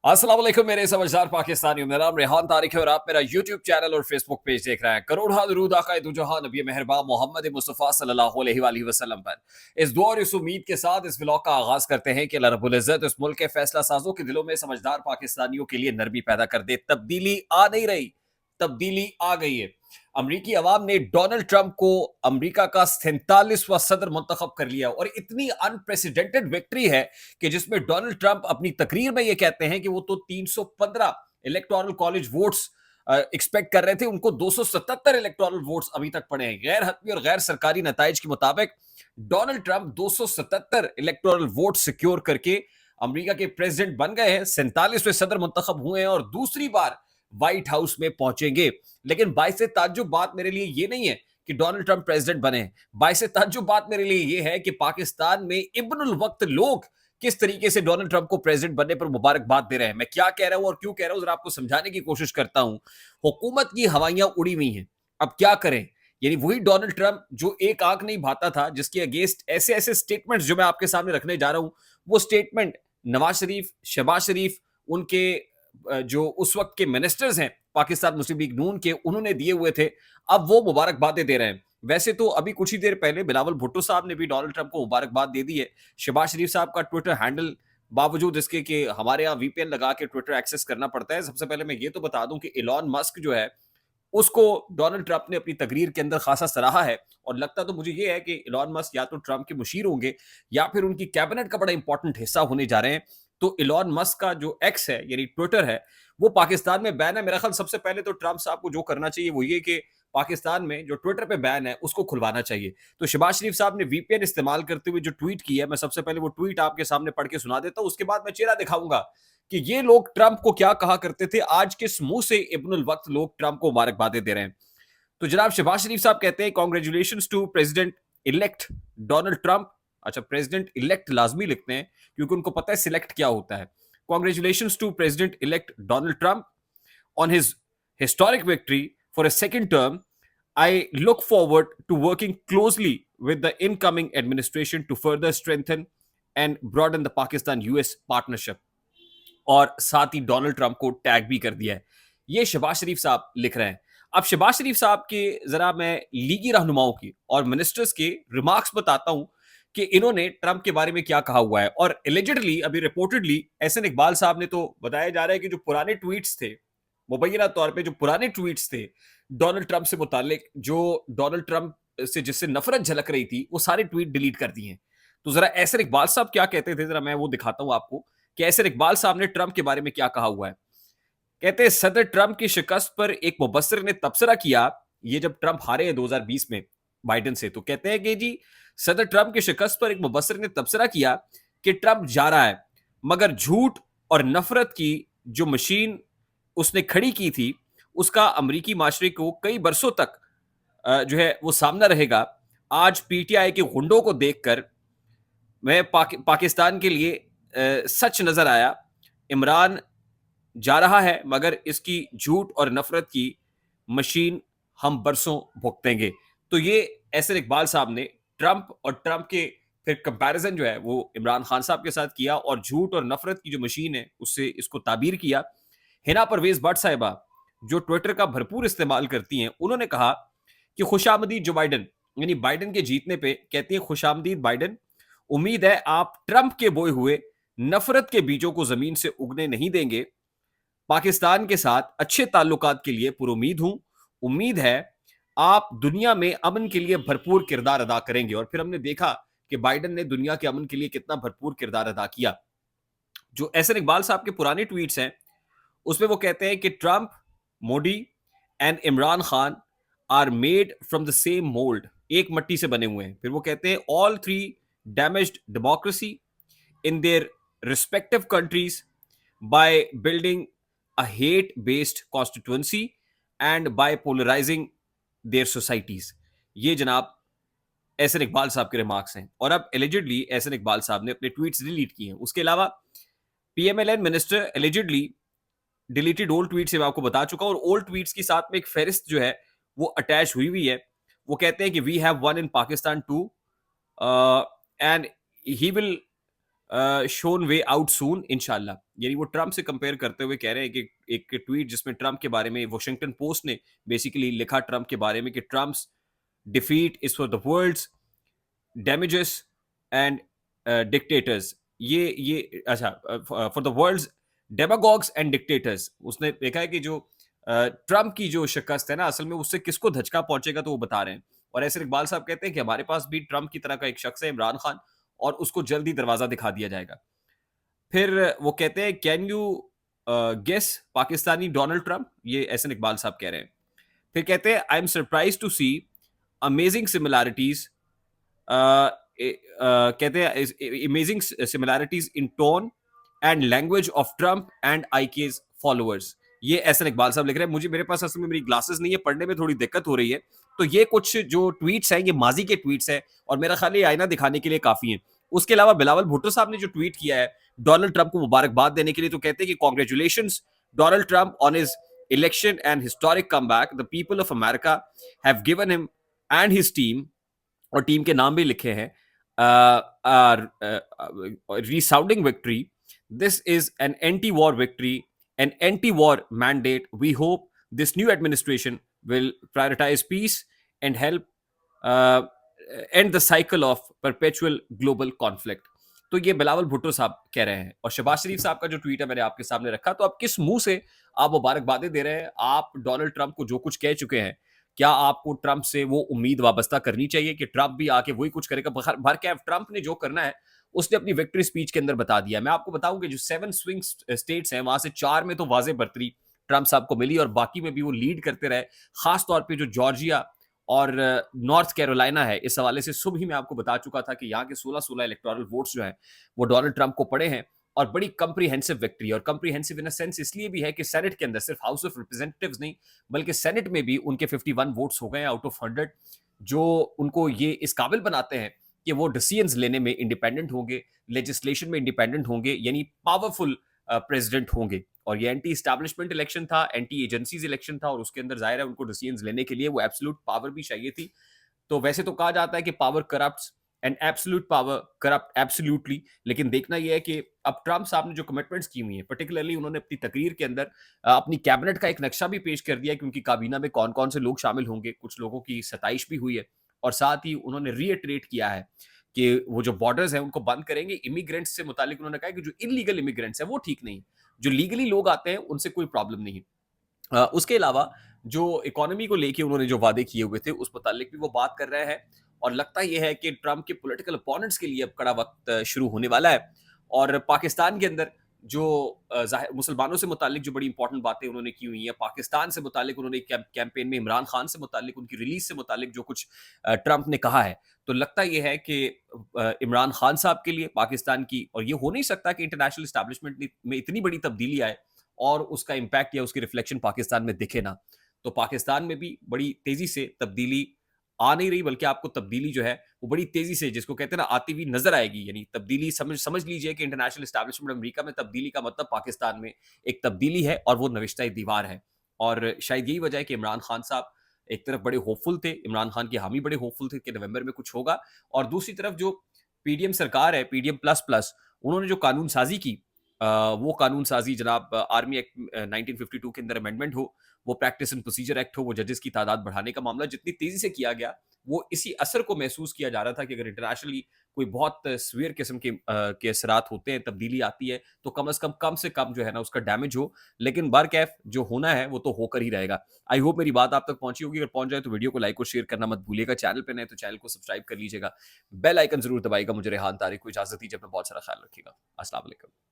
अस्सलाम वालेकुम मेरे समझदार पाकिस्तानियों। मेरा नाम रेहान तारिक है और आप मेरा यूट्यूब चैनल और फेसबुक पेज देख रहे हैं। करोड़ दुरूद आक़ाए दो जहां नबी मेहरबान मोहम्मद मुस्तफ़ा सल्लल्लाहु अलैहि वसल्लम पर। इस दुआ और इस उम्मीद के साथ इस व्लॉग का आगाज करते हैं कि अल्लाह रब्बुल इज़्ज़त इस मुल्क के फैसला साजों के दिलों में समझदार पाकिस्तानियों के लिए नरमी पैदा कर दे। तब्दीली आ नहीं रही, तब्दीली आ गई है। अमरीकी अवाम ने डोनाल्ड ट्रंप को अमरीका का 47वां सदर मुंतखब कर लिया और इतनी अनप्रेसिडेंटेड विक्ट्री है कि जिसमें डोनाल्ड ट्रंप अपनी तकरीर में यह कहते हैं कि वो तो 315 इलेक्टोरल कॉलेज वोट्स एक्सपेक्ट कर रहे थे, उनको 277 इलेक्टोरल वोट्स अभी तक पड़े हैं। गैर हतमी और गैर सरकारी नताइज के मुताबिक Donald Trump 277 electoral vote secure करके अमरीका के प्रेसिडेंट बन गए हैं, 47वें सदर मुंतखब हुए हैं और दूसरी बार व्हाइट हाउस में पहुंचेंगे। लेकिन बाइसे ताज्जुब बात मेरे लिए ये नहीं है कि डोनाल्ड ट्रंप प्रेसिडेंट बने। बाइसे ताज्जुब बात मेरे लिए ये है कि पाकिस्तान में इब्नुल वक्त लोग किस तरीके से डोनाल्ड ट्रंप को प्रेसिडेंट बनने पर मुबारकबाद दे रहे हैं। मैं क्या कह रहा हूं और क्यों कह रहा हूं जरा आपको समझाने की कोशिश करता हूं। हुकूमत की हवाइयां उड़ी हुई हैं, अब क्या करें। यानी वही डोनाल्ड ट्रंप जो एक आंख नहीं भाता था, जिसके अगेंस्ट ऐसे ऐसे स्टेटमेंट्स जो मैं आपके सामने रखने जा रहा हूं, वो स्टेटमेंट नवाज शरीफ, शहबाज शरीफ, उनके जो उस वक्त के मिनिस्टर्स हैं पाकिस्तान मुस्लिम लीग नून के, उन्होंने दिए हुए थे। अब वो मुबारकबादें दे रहे हैं। वैसे तो अभी कुछ ही देर पहले बिलावल भुट्टो साहब ने भी डोनाल्ड ट्रंप को मुबारकबाद दे दी है। शहबाज शरीफ साहब का ट्विटर हैंडल, बावजूद इसके कि हमारे यहाँ वीपीएन लगा के ट्विटर एक्सेस करना पड़ता है। सबसे पहले मैं ये तो बता दूं कि इलॉन मस्क जो है, उसको डोनाल्ड ट्रंप ने अपनी तकरीर के अंदर खासा सराहा है और लगता तो मुझे ये है कि इलॉन मस्क या तो ट्रंप के मुशीर होंगे या फिर उनकी कैबिनेट का बड़ा इंपॉर्टेंट हिस्सा होने जा रहे हैं। तो इलॉन मस्क का जो एक्स है यानी ट्विटर है, वो पाकिस्तान में बैन है। मेरा ख्याल सबसे पहले तो ट्रंप साहब को जो करना चाहिए वो ये कि पाकिस्तान में जो ट्विटर पे बैन है उसको खुलवाना चाहिए। तो शहबाज शरीफ साहब ने वीपीएन इस्तेमाल करते हुए जो ट्वीट की है, मैं सबसे पहले वो ट्वीट आपके सामने पढ़ के सुना देता हूं, उसके बाद मैं चेहरा दिखाऊंगा कि ये लोग ट्रंप को क्या कहा करते थे, आज किस मुंह से इब्नुल वक्त लोग ट्रंप को मुबारकबादें दे रहे हैं। तो जनाब शहबाज शरीफ साहब कहते हैं, congratulation to president elect Donald Trump. अच्छा, प्रेसिडेंट इलेक्ट लाजमी लिखते हैं क्योंकि उनको पता है सिलेक्ट क्या होता है। Congratulation to president elect Donald Trump on his historic victory for a second term. I look forward to working closely with the incoming administration to further strengthen and broaden the Pakistan-US partnership. और साथ ही Donald Trump को tag भी कर दिया है। ये शहबाज शरीफ साहब लिख रहे हैं। अब शहबाज शरीफ साहब के जरा मैं लीगी रहनुमाओं की और मिनिस्टर्स के रिमार्क्स बताता हूं कि इन्होंने ट्रंप के बारे में क्या कहा हुआ है। और एलिजिडली, अभी रिपोर्टेडली एहसन इकबाल साहब ने तो बताया जा रहा है कि जो पुराने ट्वीट्स थे, मुबैना तौर पे जो पुराने ट्वीट्स थे डोनाल्ड ट्रंप से मुतालिक, जो डोनाल्ड ट्रंप से जिससे नफरत झलक रही थी, वो सारे ट्वीट डिलीट कर दिए हैं। तो जरा एहसन इकबाल साहब क्या कहते थे, जरा मैं वो दिखाता हूं आपको कि एहसन इकबाल साहब ने ट्रंप के बारे में क्या कहा हुआ है। कहते हैं, सदर ट्रंप की शिकस्त पर एक मुबस्सिर ने तबसरा किया। ये जब ट्रंप हारे हैं 2020 में बाइडेन से, तो कहते हैं कि जी सदर ट्रंप की शिकस्त पर एक मुबस्सिर ने तबसरा किया कि ट्रंप जा रहा है, मगर झूठ और नफरत की जो मशीन उसने खड़ी की थी, उसका अमरीकी माशरे को कई बरसों तक जो है वो सामना रहेगा। आज पीटीआई के गुंडों को देखकर मैं पाकिस्तान के लिए सच नजर आया। इमरान जा रहा है, मगर इसकी झूठ और नफरत की मशीन हम बरसों भुगतेंगे। तो ये एहसन इकबाल साहब ने ट्रंप और ट्रंप के फिर कंपैरिजन जो है वो इमरान खान साहब के साथ किया और झूठ और नफरत की जो मशीन है उससे इसको ताबीर किया। हिना परवेज भट्ट साहिबा, जो ट्विटर का भरपूर इस्तेमाल करती हैं, उन्होंने कहा कि खुशामदीद जो बाइडन, यानी बाइडन के जीतने पे कहती है खुशामदीद बाइडन, उम्मीद है आप ट्रंप के बोए हुए नफरत के बीजों को जमीन से उगने नहीं देंगे। पाकिस्तान के साथ अच्छे ताल्लुकात के लिए पुरुमीद हूं। उम्मीद है आप दुनिया में अमन के लिए भरपूर किरदार अदा करेंगे। और फिर हमने देखा कि बाइडन ने दुनिया के अमन के लिए कितना भरपूर किरदार अदा किया। जो एहसन इकबाल साहब के पुराने ट्वीट्स हैं, उसमें वो कहते हैं कि Trump, Modi and Imran Khan are made from the same mould, एक मट्टी से बने हुए हैं। फिर वो कहते हैं all three damaged democracy in their respective countries by building a hate based constituency and by polarizing their societies। ये जनाब एहसन इकबाल साहब के रिमार्क्स हैं। और अब एलिजिडली एहसन इकबाल साहब ने अपने ट्वीट्स डिलीट किए हैं। उसके अलावा PMLN minister allegedly deleted old tweet से मैं आपको बता चुका हूं, और ओल्ड ट्वीट्स के साथ में एक फेरिस्त जो है वो अटैच हुई हुई है। वो कहते हैं कि we have one in Pakistan too and he will shown way out soon इंशाल्लाह। यानी वो ट्रम्प से कंपेयर करते हुए कह रहे हैं कि एक ट्वीट जिसमें ट्रम्प के बारे में वॉशिंगटन पोस्ट ने बेसिकली लिखा ट्रम्प के बारे में कि Trump's defeat is for the world's damages and dictators. ये अच्छा, for the world's demagogues and dictators. उसने देखा है कि जो ट्रम्प की जो शिकस्त है ना, असल में उससे किसको धचका पहुंचेगा तो वो बता रहे हैं। और ऐसे इकबाल साहब कहते हैं कि हमारे पास भी ट्रम्प की तरह का एक शख्स है, इमरान खान, और उसको जल्दी दरवाजा दिखा दिया जाएगा। फिर वो कहते हैं can you guess Pakistani Donald Trump, ये एहसन इकबाल साहब कह रहे हैं। फिर कहते हैं I am surprise to see amazing similarities, कहते हैं amazing similarities in tone and language of Trump and IK's followers. ये एहसन इकबाल साहब लिख रहे हैं। मुझे मेरे पास असल में मेरी ग्लासेस नहीं है, पढ़ने में थोड़ी दिक्कत हो रही है, तो ये कुछ जो ट्वीट्स हैं ये माजी के ट्वीट्स हैं और मेरा ख्याल है आईना दिखाने के लिए काफी है। उसके अलावा बिलावल भुट्टो साहब ने जो ट्वीट किया है डोनाल्ड ट्रंप को मुबारकबाद देने के लिए, तो कहते हैं कि congratulations Donald Trump on his election and historic comeback. The people of America have given him and his team, और टीम के नाम भी लिखे हैं, resounding victory. This is an anti-war victory, an anti-war mandate. We hope this new administration will prioritize peace and help uh, end the cycle of perpetual global conflict. तो ये बिलावल भुट्टो साहब कह रहे हैं। और शहबाज शरीफ साहब का जो ट्वीट है मैंने आपके सामने रखा, तो आप किस मुंह से आप मुबारकबादें दे रहे हैं? आप डोनाल्ड ट्रंप को जो कुछ कह चुके हैं, क्या आपको ट्रंप से वो उम्मीद वाबस्ता करनी चाहिए कि ट्रंप भी आके वही कुछ करेगा? भर के ट्रंप ने जो करना है उसने अपनी विक्ट्री स्पीच के अंदर बता दिया। मैं आपको बताऊं कि जो 7 स्विंग स्टेट्स हैं वहां से 4 में तो वाजे बर्तरी ट्रंप साहब को मिली और बाकी में भी वो लीड करते रहे। खास तौर पे जो जॉर्जिया और नॉर्थ कैरोलिना है, इस हवाले से सुबह ही मैं आपको बता चुका था कि यहाँ के 16 इलेक्टोरल वोट्स जो हैं वो डोनाल्ड ट्रंप को पड़े हैं। और बड़ी कंप्रीहेंसिव विक्ट्री, और कंप्रीहेंसिव इन अ सेंस इसलिए भी है कि सेनेट के अंदर सिर्फ हाउस ऑफ रिप्रेजेंटेटिव्स नहीं बल्कि सेनेट में भी उनके 51 वोट्स हो गए आउट ऑफ 100, जो उनको ये इस काबिल बनाते हैं कि वो डिसीजंस लेने में इंडिपेंडेंट होंगे, लेजिस्लेशन में इंडिपेंडेंट होंगे, यानी पावरफुल प्रेसिडेंट होंगे। और ये एंटी एस्टैब्लिशमेंट इलेक्शन था, एंटी एजेंसीज इलेक्शन था, और उसके अंदर जाहिर है उनको डिसीजंस लेने के लिए वो एब्सोल्यूट पावर भी चाहिए थी। तो वैसे तो कहा जाता है कि power corrupts and absolute power corrupt absolutely, लेकिन देखना यह है कि अब ट्रंप साहब ने जो कमिटमेंट्स की हुई हैं, पर्टिकुलरली उन्होंने अपनी तकरीर के अंदर अपनी कैबिनेट का एक नक्शा भी पेश कर दिया कि उनकी काबीना में कौन कौन से लोग शामिल होंगे। कुछ लोगों की सताइश भी हुई है, और साथ ही उन्होंने रीइटरेट किया है कि वो जो बॉर्डर्स हैं उनको बंद करेंगे। इमिग्रेंट्स से मुतालिक उन्होंने कहा कि जो इलीगल इमिग्रेंट्स हैं वो ठीक नहीं, जो लीगली लोग आते हैं उनसे कोई प्रॉब्लम नहीं है। उसके अलावा जो इकोनॉमी को लेके उन्होंने जो वादे किए हुए थे उस मुतालिक भी वो बात कर रहे हैं। और लगता यह है कि ट्रंप के पॉलिटिकल अपोनेंट्स के लिए अब कड़ा वक्त शुरू होने वाला है। और पाकिस्तान के अंदर जो मुसलमानों से मुतालिक जो बड़ी इंपॉर्टेंट बातें उन्होंने की हुई हैं, पाकिस्तान से मुतालिक उन्होंने कैंपेन में इमरान खान से मुतालिक, उनकी रिलीज से मुतालिक जो कुछ ट्रंप ने कहा है, तो लगता यह है कि इमरान खान साहब के लिए पाकिस्तान की, और ये हो नहीं सकता कि इंटरनेशनल एस्टैब्लिशमेंट में इतनी बड़ी तब्दीली आए और उसका इम्पैक्ट या उसकी रिफ्लेक्शन पाकिस्तान में दिखे ना। तो पाकिस्तान में भी बड़ी तेजी से तब्दीली आ नहीं रही, बल्कि आपको तब्दीली जो है वो बड़ी तेजी से, जिसको कहते हैं ना, आती हुई नजर आएगी। यानी तब्दीली समझ लीजिए कि इंटरनेशनल एस्टैब्लिशमेंट अमेरिका में तब्दीली का मतलब पाकिस्तान में एक तब्दीली है, और वो नविश्ता दीवार है। और शायद यही वजह है कि इमरान खान साहब एक तरफ बड़े होपफुल थे, इमरान खान के हामी बड़े होपफुल थे कि नवंबर में कुछ होगा, और दूसरी तरफ जो पीडीएम सरकार है, पीडीएम प्लस प्लस, उन्होंने जो कानून साजी की, वो कानून साजी जनाब आर्मी एक्ट 1952 के अंदर अमेंडमेंट हो, वो प्रैक्टिस एंड प्रोसीजर एक्ट हो, वो जजेस की तादाद बढ़ाने का मामला जितनी तेजी से किया गया, वो इसी असर को महसूस किया जा रहा था कि अगर इंटरनेशनली कोई बहुत सीवियर किस्म के असरात होते हैं, तब्दीली आती है, तो कम से कम जो है ना उसका डैमेज हो। लेकिन बरकैफ जो होना है वो तो होकर ही रहेगा। आई होप मेरी बात आप तक पहुंची होगी। अगर पहुंच जाए तो वीडियो को लाइक और शेयर करना मत भूलिएगा। चैनल पे नए तो चैनल को सब्सक्राइब कर लीजिएगा, बेल आइकन जरूर दबाइएगा। मुझे रेहान तारिक को इजाजत दीजिए, अपना बहुत सारा ख्याल रखिएगा। अस्सलाम वालेकुम।